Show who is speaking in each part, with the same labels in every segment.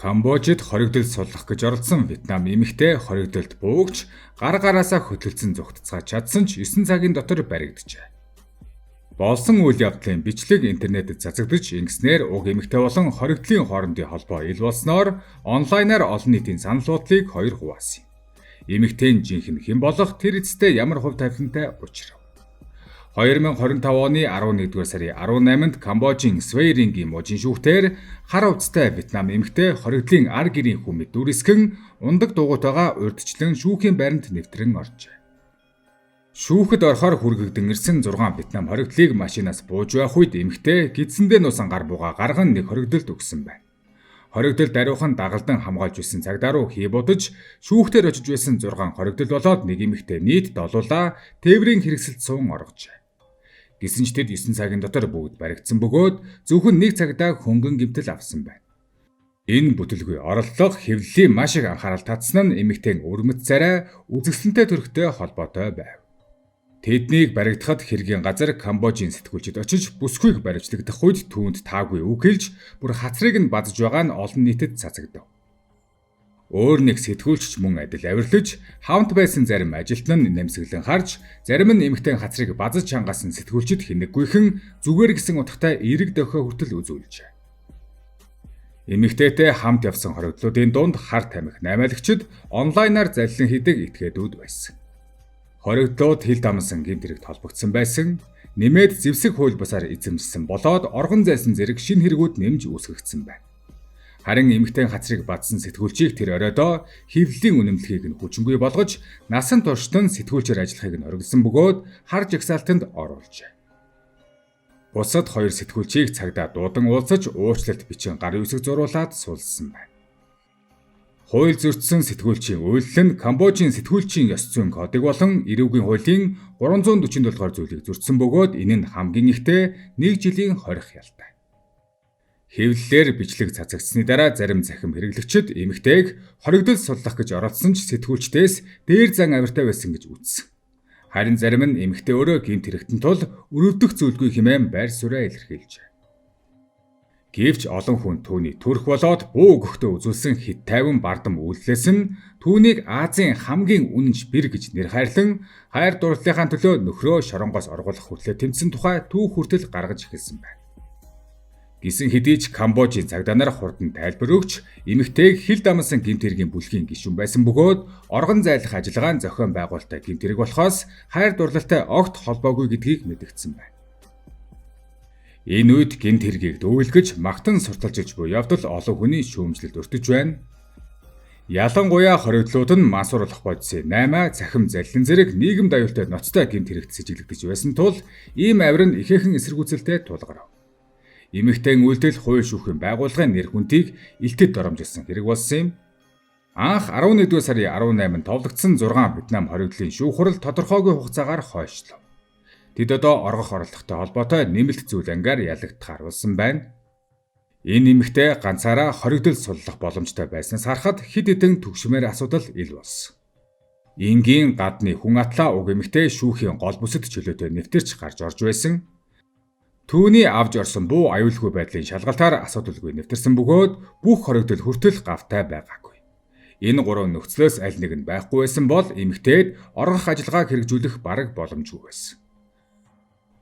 Speaker 1: Камбожид хоригдол суллах гэж оролцсон Вьетнам эмэгтэй хоригдолд буугч гар гараасаа хөтлөлцөн зүгтцгаа чадсан ч 9 цагийн дотор баригджээ. Болсон үйл явдлын бичлэг интернетэд цацагдж ингэснээр уг эмэгтэй болон хоригдлын хоорондын холбоо ил болсноор онлайнаар олон нийтийн санал бодлыг хоёр хуваасан юм. Эмэгтэй жинхэнэ хэн болох тэр эцэстээ ямар хувь тавилантай учрав. 2025 оны 11-р сарын 18-нд Камбожийн Свейрингийн мужийн шүүхтээр хар хувцастай Вьетнам эмэгтэй хоригдлын ар гэрийн хүмэд дүрсгэн ундаг дугуйтайгаа урьдчилан шүүхийн байранд нэвтрэн оржээ. Шүүхэд орохоор хүргэгдэн ирсэн 6 Вьетнам хоригдлыг машинаас бууж байх үед эмэгтэй гидсэндээ нуусан гар бугаа гарган нэг хоригдолд өгсөн байна. Хоригдол даруйхан дагалдан хамгаалж байсан цагдаа руу хий будаж шүүхтээр очиж байсан 6 хоригдол болоод нэг эмэгтэй нийт долуулаа тээврийн хэрэгсэлд суун оргожээ. Гэсэн ч тэд 9 цагийн дотор бүгд баригдсан бөгөөд зөвхөн нэг цагдаа хөнгөн гэмтэл авсан байна. Энэ бүтэлгүй оролдлого хэвлэлийн маш их анхаарал татсан нь эмэгтэй өрмөц царай үзэсгэлэнтэй төрхтэй холбоотой байв. Тэднийг баригдахад хэргийн газар Камбожийн сэтгүүлчид очиж бүсгүйг баривчлагдах үед түүнд таагүй үг хэлж бүр хацрыг нь бадж байгаа нь олон нийтэд цацагдав. Өөр нэг сэтгүүлч мөн адил авирлаж хамт байсан зарим ажилтан нь нэмсэглэн харж зарим нь эмэгтэй хацрыг базаж чангаасан сэтгүүлчид хинэггүйхэн зүгээр гэсэн утгатай эерэг дохио хүртэл үзүүлжээ. Эмэгтэйтэй хамт явсан хоригдлуудын дунд хар тамхи наймаалагчид онлайнаар заллин хийдэг этгээдүүд байсан. Хоригдлууд хил дамсан гэмт хэрэгт холбогдсон байсан. Нэмээд зэвсэг хууль бусаар эзэмшсэн болоод оргон зайсан зэрэг шинэ хэрэгүүд нэмж үүсгэгдсэн байна. Харин эмэгтэй хацрыг бадсан сэтгүүлчийг тэр оройдоо хэвлэлийн үнэмлэхийг нь хүчингүй болгож насан туршид нь сэтгүүлчээр ажиллахыг нь оргилсон бөгөөд хар жагсаалтанд оруулжээ. Бусад хоёр сэтгүүлчийг цагдаа дуудан уулзаж уучлалт бичин гар үсэг зуруулаад суулсан байна. Хууль зөрчсөн сэтгүүлчийн үйлдэл нь Камбожийн сэтгүүлчийн ёс зүйн кодыг болон эрүүгийн хуулийн 347 дугаар зүйлийг зөрчсөн бөгөөд энэ нь хамгийн ихтэй 1 жилийн хорих ялтай. Хэвлэлээр бичлэг цацагдсны дараа зарим захим хэрэглэгчид эмэгтэйг хоригдол суллах гэж оролцсон ч сэтгүүлчдээс дээр зан авиртай байсан гэж үзсэн. Харин зарим нь эмэгтэй өөрөө гэмт хэрэгтэн тул өрөвдөх зүйлгүй хэмээн байр сууриа илэрхийлжээ. Гэвч олон хүн түүний төрх болоод буу өгөхдөө үзүүлсэн хит тайван бардам үйлдэлээс нь түүнийг Азийн хамгийн үнэнч бэр гэж нэр хайрлан хайр дурлалынхаа төлөө нөхрөө шоронгоос оргуулах хүртлээр тэмцсэн тухай түүх хүртэл гаргаж эхэлсэн байна. Гисэн хэдий ч Камбожийн цагдаа нар хурдан тайлбар өгч эмэгтэйг хил дамсан гэмт хэргийн бүлгийн гишүүн байсан бөгөөд оргон зайлах ажиллагаанд зохион байгуулалттай гэмт хэрэг болохоос хайр дурлалтай огт холбоогүй гэдгийг мэдэгдсэн байна. Энэ үед гэмт хэргийг дүүлгэж магтан сурталчилж буй явдал олон хүний шүүмжлэлд өртөж байна. Ялангуяа хоригдлууд нь мансууруулах бодисын 8 цахим заллин зэрэг нийгэм аюултай ноцтой гэмт хэрэгт сэжиглэгдэж байсан тул ийм авир нь ихээхэн эсэргүүцэлтэй тулгарав. Эмэгтэй үйлдэл хууль шүүхийн байгууллагын нэр хүндийг илтэд доромжилсан хэрэг болсон юм. Анх 11-р сарын 18-нд товлогдсон 6 Вьетнам хоригдлын шүүх хурал тодорхойгүй хугацаагаар хойшлоо. Тэд одоо оргох орлоготой холбоотой нэмэлт зүйл ангаар ялагдах харуулсан байна. Энэ эмэгтэй ганцаараа хоригдол суллах боломжтой байснаас харахад хэд хэдэн төгшмээр асуудал ил болсон. Энгийн гадны хүн атлаа уг эмэгтэй шүүхийн гол бүсэд чөлөөтэй нэвтэрч гарч орж байсан. Түүний авж орсон буу аюулгүй байдлын шалгалтаар асуудалгүй нэвтэрсэн бөгөөд бүх хоригдол хүртэл гавтай байгаагүй. Энэ гурван нөхцлөөс аль нэг нь байхгүй байсан бол эмэгтэйд оргох ажиллагааг хэрэгжүүлэх бараг боломжгүй байсан.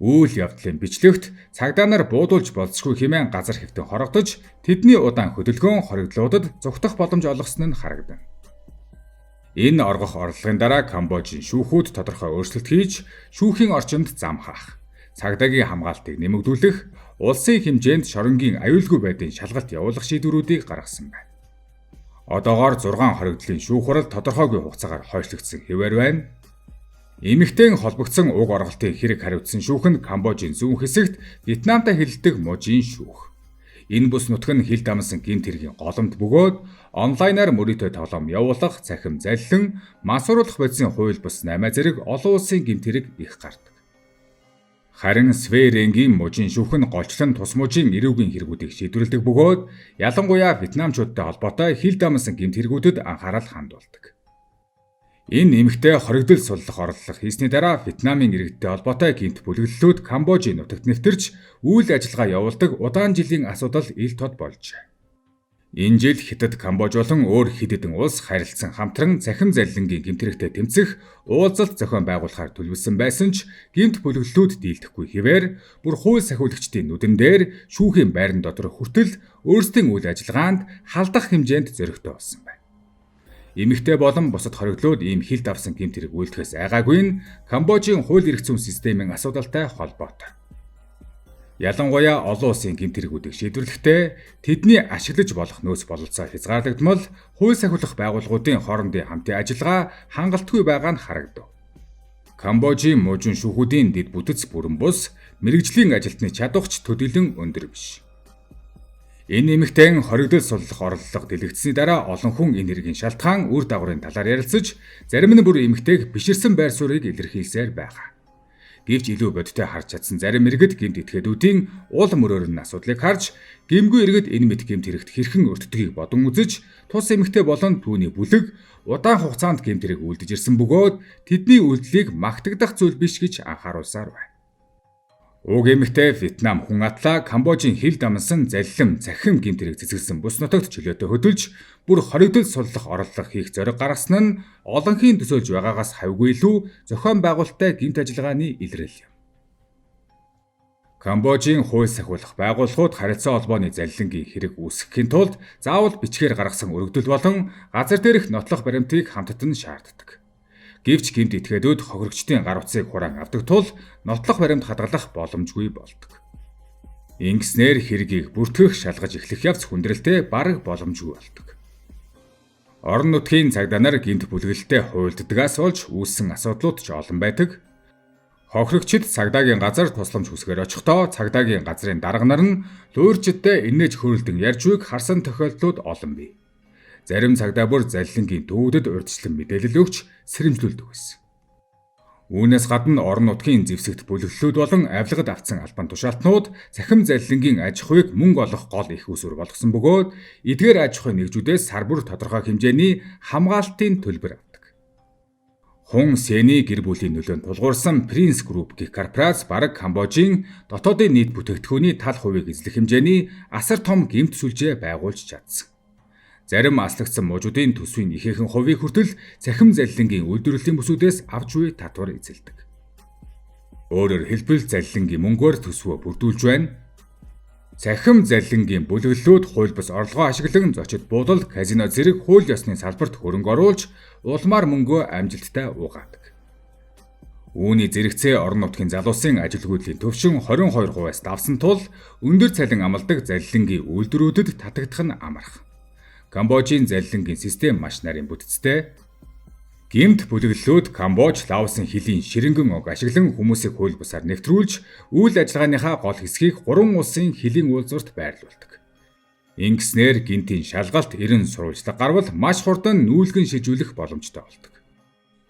Speaker 1: Үйл явдлын бичлэгт цагдаа нар буудуулж болцсгүй хэмээн газар хэвтэн хорогдож тэдний удаан хөдөлгөөн хоригдлуудад зүгтах боломж олгосон нь харагдана. Энэ оргох орлогын дараа Камбожийн шүүхүүд тодорхой өөрчлөлт хийж шүүхийн орчинд зам хаах, цагдаагийн хамгаалтыг нэмэгдүүлэх, улсын хэмжээнд шоронгийн аюулгүй байдлын шалгалт явуулах шийдвэрүүдийг гаргасан байна. Одоогоор 6 хоригдлын шүүх хурал тодорхойгүй хугацаагаар хойшлогдсон хэвээр байна. Эмэгтэй холбогдсон уг оргалтын хэрэг хариуцсан шүүх нь Камбожийн зүүн хэсэгт Вьетнамтай хэлэлцдэг мужийн шүүх. Энэ бүс нутаг нь хил дамсан гэмт хэргийн голомт бөгөөд онлайнаар мөрөөдөө тоглоом явуулах, цахим заллин, мансууруулах бодисын хууль бус 8 зэрэг олон улсын гэмт хэрэг их гардаг. Харин Свейрингийн мужийн шүүх нь голчлон тус мужийн эрүүгийн хэрэгүүдийг шийдвэрлэдэг бөгөөд ялангуяа Вьетнамчуудтай холбоотой хил дамсан гэмт хэрэгүүдэд анхаарал хандуулдаг. Энэ эмэгтэй хоригдол суллах орлого хийсний дараа Вьетнамын иргэдтэй холбоотой гэмт бүлэглэлүүд Камбожийн нутагт нэвтэрч үйл ажиллагаа явуулдаг удаан жилийн асуудал ил тод болжээ. Энэ жил Хятад, Камбож болон өөр хэд хэдэн улс харилцсан хамтран цахим залилангийн гэмтрэхтэй тэмцэх уулзалт зохион байгуулахаар төлөвлөсөн байсан ч гэмт бүлэглэлүүд дийлдэхгүй хэвээр бүр хууль сахиулагчдын нүдэн дээр шүүхийн байран дотор хүртэл өөрсдийн үйл ажиллагаанд халдах хэмжээнд зөрөгтэй болсон байна. Эмэгтэй болон бусад хоригдлууд ийм хил давсан гэмт хэрэг үйлдэхээс айгаагүй нь Камбожийн хууль эрх зүйн системийн асуудалтай холбоотой. Ялангуяа олон улсын гэмт хэргүүдийг шийдвэрлэхдээ тэдний ашиглаж болох нөөц бололцоо хязгаарлагдмал хууль сахиулах байгууллагуудын хоорондын хамтын ажиллагаа хангалтгүй байгаа нь харагдав. Камбожийн мужийн шүүхүүдийн дэд бүтэц бүрэн бус мэрэгжлийн ажилтны чадварч төдийлөн өндөр биш. Энэ нэмэгтэн хоригдол суллах орлого дэлгэгдсэний дараа олон хүн энэ хэргийн шалтгаан үр дагаврын талаар ярилцаж, зарим нь бүр эмэгтэйг биширсэн байр суурийг илэрхийлсээр байгаа. Гэвч илүү бодиттой харж чадсан зарим иргэд гэмт этгээдүүдийн уул мөрөөр нь асуудлыг харж, гэмгүй иргэд энэ мэд гэмт хэрэгт хэрхэн өртдгийг бодон үзэж, тус эмэгтэй болон түүний бүлэг удаан хугацаанд гэмт хэрэг үлдэж ирсэн бөгөөд тэдний үйлдэлийг магтагдах зүйл биш гэж анхааруулсаар байна. Уг эмэгтэй Вьетнам хүн атлаа Камбожийн хил дамнасан залилам цахим гэмт хэрэг цэцгэлсэн бүс нутагт чөлөөтэй хөдөлж, бүр хоригдол суллах орлого хийх зориг гаргасан нь олонхийн төсөөлж байгаагаас хавьгүй илүү зохион байгуулалттай гэмт ажиллагааны илрэл юм. Камбожийн хууль сахиулах байгууллагууд харилцаа холбооны залилангийн хэрэг үүсгэхийн тулд заавал бичгээр гаргасан өргөдөл болон газар дээрх нотлох баримтыг хамтад нь шаарддаг. Гэвч гэмт этгээдүүд хохирогчдын гар утсыг хураан авдаг тул нотлох баримт хадгалах боломжгүй болдог. Ингэснээр хэргийг бүртгэх шалгаж эхлэх явц хүндрэлтэй бараг боломжгүй болдог. Орон нутгийн цагдаа нар гэмт бүлгэлтэй хуйлддагаас болж үүссэн асуудлууд ч олон байдаг. Хохирогчид цагдаагийн газар тусламж хүсгээр очихдоо цагдаагийн газрын дарга нар нь луурчидтай инээж хөрөлдөн ярьж буйг харсан тохиолдлууд олон бий. Зарим цагдаа бүр залилангийн төвөдөд урьдчилан мэдээлэл өгч сэрэмжлүүлдэг байсан. Үүнээс гадна орон нутгийн зэвсэгт бүлэглэлүүд болон авилгад автсан албан тушаалтнууд цахим залилангийн аж ахуйг мөнгө олох гол их усүр болгосон бөгөөд эдгээр аж ахуйн нэгжүүдээс сар бүр тодорхой хэмжээний хамгаалтын төлбөр авдаг. Хун Сэний гэр бүлийн нөлөөнд тулгуурсан Принц Group гэх корпорац бараг Камбожийн дотоодын нийт бүтээгдэхүүний тал хувийг эзлэх хэмжээний асар том гэмт сүлжээ байгуулж чадсан. Зарим аслагдсан мужуудын төсвийн ихээхэн хувийг хүртэл цахим залилангийн үйлдвэрлэлийн бүсүүдээс авч буй татвар эзэлдэг. Өөрөөр хэлбэл залилангийн мөнгөөр төсвөө бүрдүүлж байна. Цахим залилангийн бүлэглэлүүд хууль бус орлогоо ашиглан зочид буудал, казино зэрэг хууль ёсны салбарт хөрөнгө оруулж улмаар мөнгөө амжилттай угаадаг. Үүний зэрэгцээ орон нутгийн залуусын ажилгүйдлийн төвшин 22%-аас давсан тул өндөр цалин амладаг залилангийн үйлдвэрүүдэд татагдах нь амарх. Камбожийн залилангийн систем маш нарийн бүтцтэй. Гэмт бүлэглэлүүд Камбож, Лаосын хилийн ширэнгэн ог ашиглан хүмүүсийг хууль бусаар нэвтрүүлж, үйл ажиллагааныхаа гол хэсгийг 3 улсын хилийн уулзварт байрлуулдаг. Ингэснээр гинтийн шалгалт, эрен сурвалжлага гарвал маш хурдан нүүлгэн шижүүлэх боломжтой болдог.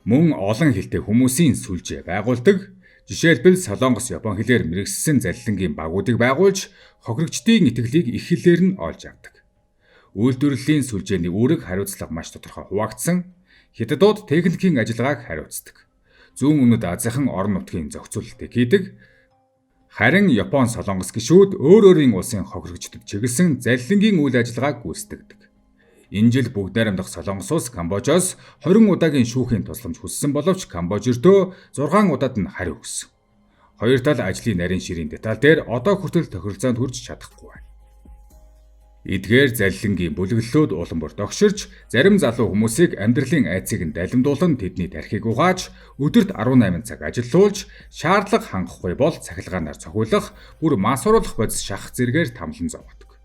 Speaker 1: Мөн олон хэлтэй хүмүүсийн сүлжээ байгуулдаг. Жишээлбэл Солонгос, Япон хэлээр мэргэжсэн залилангийн багуудыг байгуулж, хохирогчдын итгэлийг их хэлээр нь олж авдаг. Үйлдвэрлэлийн сүлжээний үүрэг хариуцлага маш тодорхой хуваагдсан. Хятадууд техникийн ажиллагааг хариуцдаг. Зүүн өмнөд Азийн орон нутгийн зохицуулалтыг хийдэг. Харин Япон, Солонгос гишүүд өөр өөрийн улсын хохирогчдод чиглэсэн залилангийн үйл ажиллагааг гүйцэтгэдэг. Энэ жил бүгд найрамдах Солонгос улс Камбожоос 20 удаагийн шүүхийн тусламж хүссэн боловч Камбож өртөө 6 удаад нь хариу өгсөн. Хоёр тал ажлын нарийн ширийн деталь дээр одоо хүртэл тохиролцоонд хүрч чадахгүй байна. Эдгээр залилангийн бүлэглэлүүд улам бүр догширч, зарим залуу хүмүүсийг амьдралын айцыг нь далимдуулан тэдний тархийг угааж, өдөрт 18 цаг ажиллуулж, шаардлага хангахгүй бол цахилгаанаар цохиулах, бүр масууруулах бодис шахах зэргээр тамлан зовдог.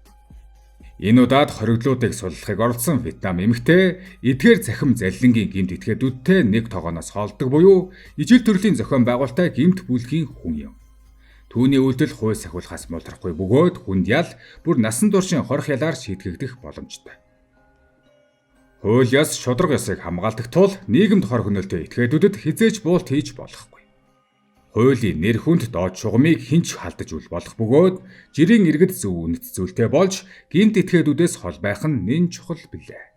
Speaker 1: Энэ удаад хоригдлуудыг суллахыг оролдсон Вьетнам эмэгтэй эдгээр цахим залилангийн гэмт этгээдүүдтэй нэг тогооноос хоолдог буюу ижил төрлийн зохион байгуулалттай гэмт бүлгийн хүн юм. Түүний үйлдэл хууль сахиулахаас мултрахгүй бөгөөд хүнд ял бүр насан туршийн хорих ялаар шийтгэгдэх боломжтой. Хууль ёс, шударга ёсыг хамгаалдаг тул нийгэмд хор хөнөөлтөй этгээдүүдэд хизээж буулт хийж болохгүй. Хуулийн нэр хүнд доод шугамыг хинч халдаж үл болох бөгөөд жирийн иргэд зөв үнэт зүйлтэй болж гэмт этгээдүүдээс хол байх нь нэн чухал билээ.